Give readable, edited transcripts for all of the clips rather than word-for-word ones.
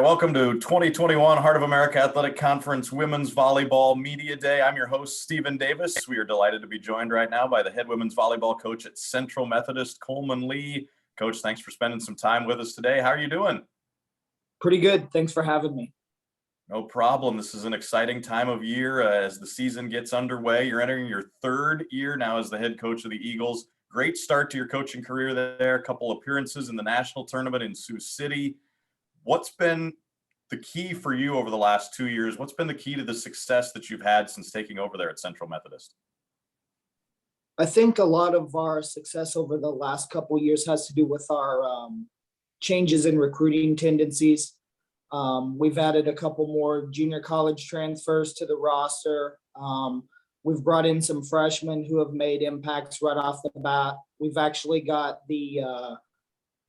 welcome to 2021 Heart of America Athletic Conference Women's Volleyball Media Day. I'm your host, Stephen Davis. We are delighted to be joined right now by the head women's volleyball coach at Central Methodist, Coleman Lee. Coach, thanks for spending some time with us today. How are you doing? Pretty good. Thanks for having me. No problem. This is an exciting time of year as the season gets underway. You're entering your third year now as the head coach of the Eagles. Great start to your coaching career there. A couple appearances in the national tournament in Sioux City. What's been the key for you over the last 2 years? What's been the key to the success that you've had since taking over there at Central Methodist? I think a lot of our success over the last couple of years has to do with our changes in recruiting tendencies. We've added a couple more junior college transfers to the roster. We've brought in some freshmen who have made impacts right off the bat. We've actually got the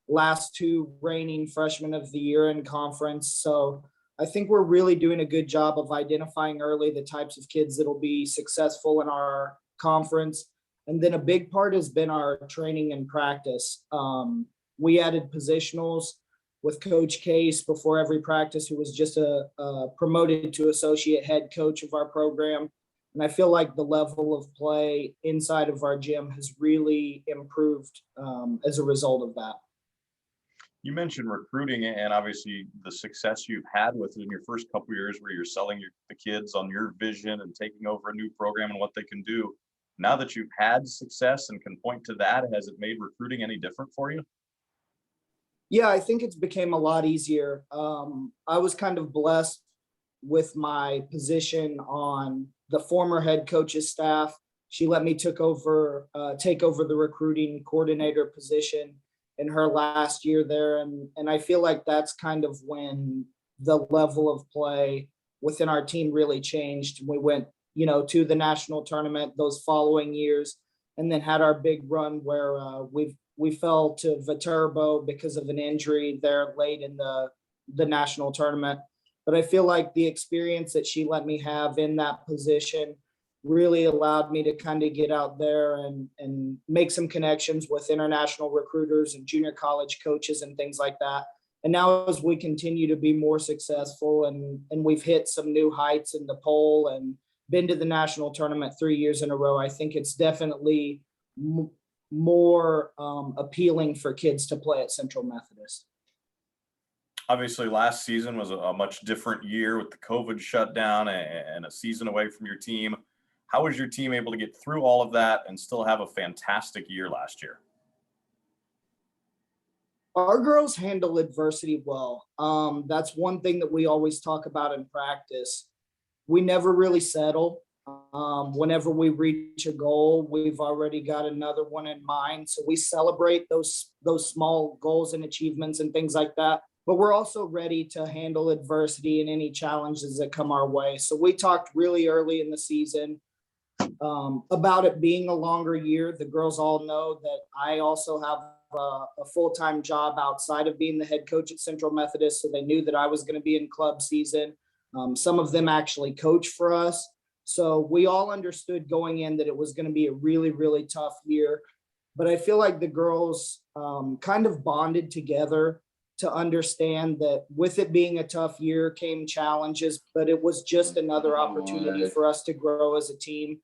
last two reigning freshmen of the year in conference. So I think we're really doing a good job of identifying early the types of kids that'll be successful in our conference. And then a big part has been our training and practice. We added positionals with Coach Case before every practice, who was just promoted to associate head coach of our program. And I feel like the level of play inside of our gym has really improved as a result of that. You mentioned recruiting and obviously the success you've had with it in your first couple of years where you're selling the kids on your vision and taking over a new program and what they can do. Now that you've had success and can point to that, has it made recruiting any different for you? Yeah, I think it's became a lot easier. I was kind of blessed with my position on the former head coach's staff. She let me take over the recruiting coordinator position in her last year there. And I feel like that's kind of when the level of play within our team really changed. We went, to the national tournament those following years, and then had our big run where we fell to Viterbo because of an injury there late in the national tournament. But I feel like the experience that she let me have in that position really allowed me to kind of get out there and make some connections with international recruiters and junior college coaches and things like that. And now as we continue to be more successful and we've hit some new heights in the poll and been to the national tournament 3 years in a row, I think it's definitely more appealing for kids to play at Central Methodist. Obviously, last season was a much different year with the COVID shutdown and a season away from your team. How was your team able to get through all of that and still have a fantastic year last year? Our girls handle adversity well. That's one thing that we always talk about in practice. We never really settle. Whenever we reach a goal, we've already got another one in mind. So we celebrate those small goals and achievements and things like that. But we're also ready to handle adversity and any challenges that come our way. So we talked really early in the season about it being a longer year. The girls all know that I also have a full-time job outside of being the head coach at Central Methodist. So they knew that I was going to be in club season. Some of them actually coach for us. So we all understood going in that it was going to be a really, really tough year. But I feel like the girls kind of bonded together to understand that with it being a tough year came challenges, but it was just another opportunity for us to grow as a team.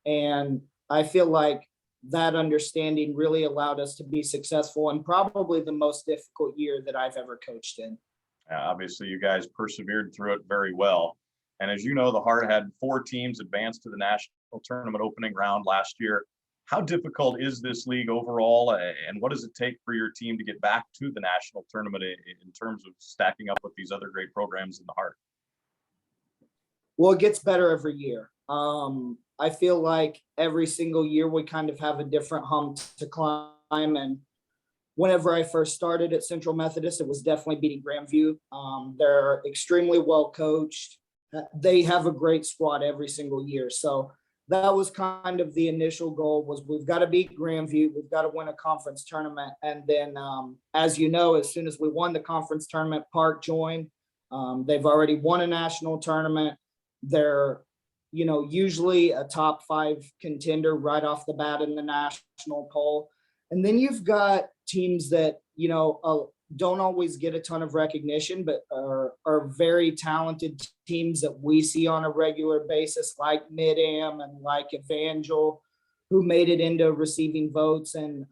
And I feel like that understanding really allowed us to be successful and probably the most difficult year that I've ever coached in. Obviously, you guys persevered through it very well. And as you know, the Heart had 4 teams advance to the national tournament opening round last year. How difficult is this league overall, and what does it take for your team to get back to the national tournament in terms of stacking up with these other great programs in the Heart? Well, it gets better every year. I feel like every single year we kind of have a different hump to climb. And whenever I first started at Central Methodist, it was definitely beating Grandview. They're extremely well coached. They have a great squad every single year. So that was kind of the initial goal, was we've got to beat Grandview. We've got to win a conference tournament. And then, as you know, as soon as we won the conference tournament, Park joined. They've already won a national tournament. They're, usually a top 5 contender right off the bat in the national poll. And then you've got teams that, don't always get a ton of recognition, but are very talented teams that we see on a regular basis, like Mid-Am and like Evangel, who made it into receiving votes and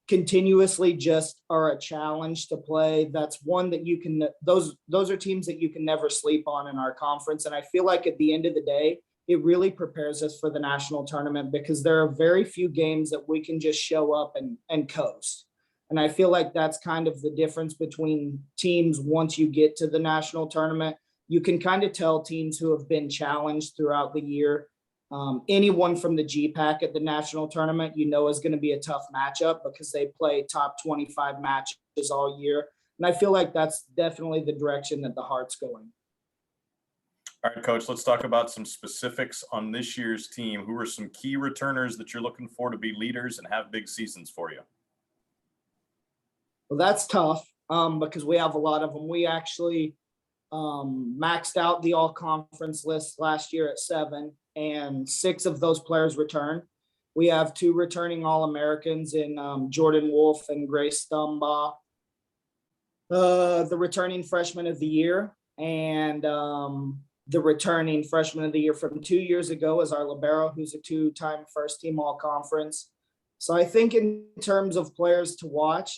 continuously just are a challenge to play. That's one that you can, those are teams that you can never sleep on in our conference. And I feel like at the end of the day, it really prepares us for the national tournament because there are very few games that we can just show up and coast. And I feel like that's kind of the difference between teams once you get to the national tournament. You can kind of tell teams who have been challenged throughout the year. Anyone from the GPAC at the national tournament, is going to be a tough matchup because they play top 25 matches all year. And I feel like that's definitely the direction that the Heart's going. All right, Coach, let's talk about some specifics on this year's team. Who are some key returners that you're looking for to be leaders and have big seasons for you? Well, that's tough because we have a lot of them. We actually maxed out the all-conference list last year at 7, and 6 of those players return. We have 2 returning All-Americans in Jordan Wolf and Grace Stumbaugh, the returning freshman of the year, and the returning freshman of the year from 2 years ago is our libero, who's a 2-time first-team All-Conference. So I think in terms of players to watch,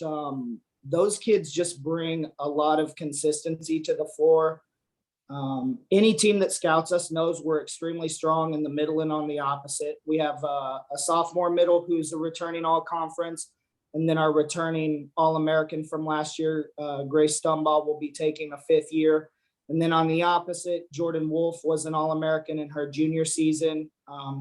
those kids just bring a lot of consistency to the floor. Any team that scouts us knows we're extremely strong in the middle and on the opposite. We have a sophomore middle who's a returning all-conference, and then our returning All-American from last year, Grace Stumbaugh, will be taking a 5th year. And then on the opposite, Jordan Wolf was an All-American in her junior season.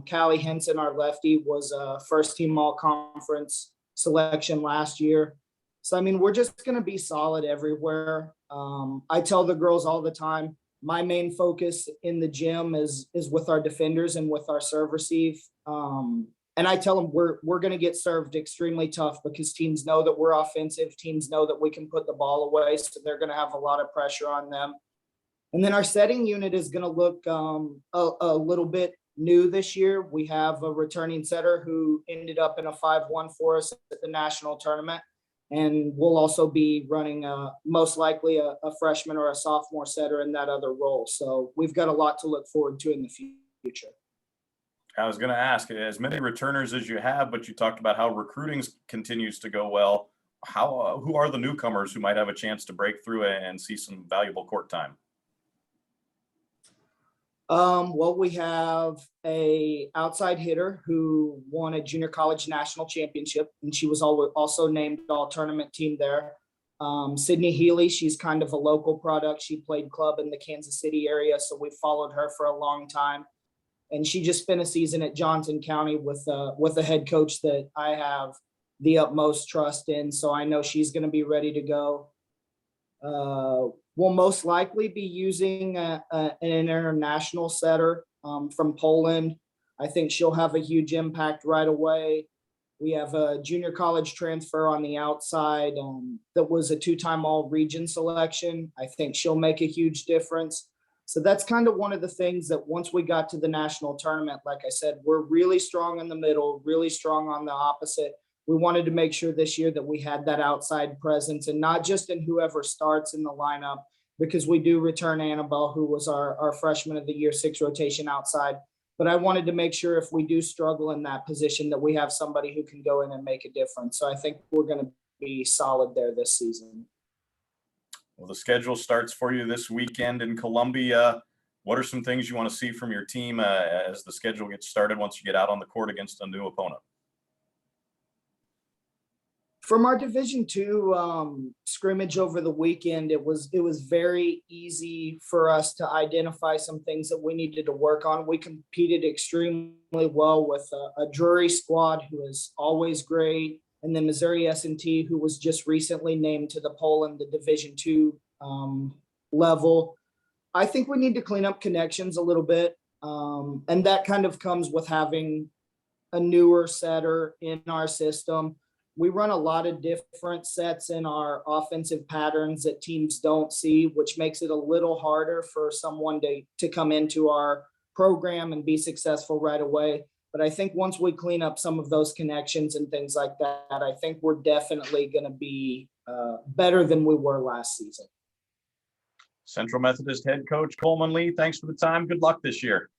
Callie Henson, our lefty, was a first-team all-conference selection last year. So, I mean, we're just going to be solid everywhere. I tell the girls all the time, my main focus in the gym is with our defenders and with our serve receive. And I tell them we're going to get served extremely tough because teams know that we're offensive. Teams know that we can put the ball away, so they're going to have a lot of pressure on them. And then our setting unit is going to look a little bit new this year. We have a returning setter who ended up in a 5-1 for us at the national tournament. And we'll also be running most likely a freshman or a sophomore setter in that other role. So we've got a lot to look forward to in the future. I was going to ask, as many returners as you have, but you talked about how recruiting continues to go well. Who are the newcomers who might have a chance to break through and see some valuable court time? Well, we have a outside hitter who won a junior college national championship, and she was also named all tournament team there. Sydney Healy, she's kind of a local product. She played club in the Kansas City area, so we followed her for a long time. And she just spent a season at Johnson County with a head coach that I have the utmost trust in. So I know she's going to be ready to go. We'll most likely be using an international setter from Poland. I think she'll have a huge impact right away. We have a junior college transfer on the outside that was a 2-time all-region selection. I think she'll make a huge difference. So that's kind of one of the things that once we got to the national tournament, like I said, we're really strong in the middle, really strong on the opposite. We wanted to make sure this year that we had that outside presence, and not just in whoever starts in the lineup, because we do return Annabelle, who was our freshman of the year, 6 rotation outside. But I wanted to make sure if we do struggle in that position that we have somebody who can go in and make a difference. So I think we're going to be solid there this season. Well, the schedule starts for you this weekend in Columbia. What are some things you want to see from your team as the schedule gets started once you get out on the court against a new opponent? From our Division II scrimmage over the weekend, it was very easy for us to identify some things that we needed to work on. We competed extremely well with a Drury squad who is always great, and then Missouri S&T, who was just recently named to the poll in the Division II level. I think we need to clean up connections a little bit, and that kind of comes with having a newer setter in our system. We run a lot of different sets in our offensive patterns that teams don't see, which makes it a little harder for someone to come into our program and be successful right away. But I think once we clean up some of those connections and things like that, I think we're definitely going to be better than we were last season. Central Methodist head coach Coleman Lee, thanks for the time. Good luck this year.